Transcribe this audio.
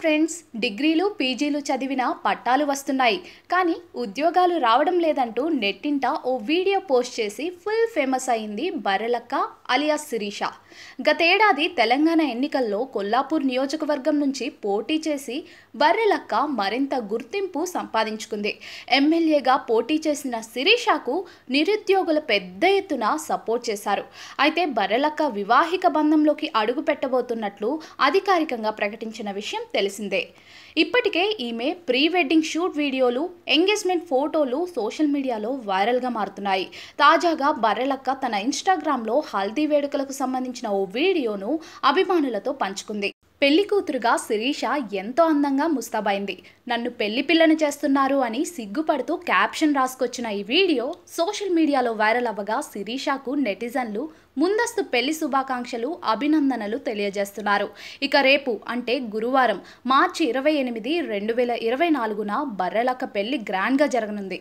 Friends, డిగ్రీలు పీజీలు చదివిన పట్టాలు వస్తున్నాయి కానీ ఉద్యోగాలు రావడం లేదంటూ నెట్టింట ఓ వీడియో పోస్ట్ చేసి ఫుల్ ఫేమస్ అయింది బర్రెలక్క అలియాస్ శిరీష. గతేడాది తెలంగాణ ఎన్నికల్లో కొల్లాపూర్ నియోజకవర్గం నుంచి పోటీ చేసి బర్రెలక్క మరింత గుర్తింపు సంపాదించుకుంది. ఎమ్మెల్యేగా పోటీ చేసిన శిరీషకు నిరుద్యోగుల పెద్ద ఎత్తున సపోర్ట్ చేశారు. అయితే బర్రెలక్క వివాహిక బంధంలోకి అడుగు పెట్టబోతున్నట్లు అధికారికంగా ప్రకటించిన విషయం తెలిసిందే. ఇప్పటికే ఈమె ప్రీ వెడ్డింగ్ షూట్ వీడియోలు, ఎంగేజ్మెంట్ ఫోటోలు సోషల్ మీడియాలో వైరల్గా మారుతున్నాయి. తాజాగా బర్రెలక్క తన ఇన్స్టాగ్రామ్లో హల్దీ వేడుకలకు సంబంధించిన ఓ వీడియోను అభిమానులతో పంచుకుంది. పెళ్లి కూతురుగా శిరీష ఎంతో అందంగా ముస్తాబైంది. నన్ను పెళ్లి పిల్లను చేస్తున్నారు అని సిగ్గుపడుతూ క్యాప్షన్ రాసుకొచ్చిన ఈ వీడియో సోషల్ మీడియాలో వైరల్ అవ్వగా శిరీషకు నెటిజన్లు ముందస్తు పెళ్లి శుభాకాంక్షలు, అభినందనలు తెలియజేస్తున్నారు. ఇక రేపు అంటే గురువారం మార్చి 28, 2024న బర్రెలక్క పెళ్లి గ్రాండ్గా జరగనుంది.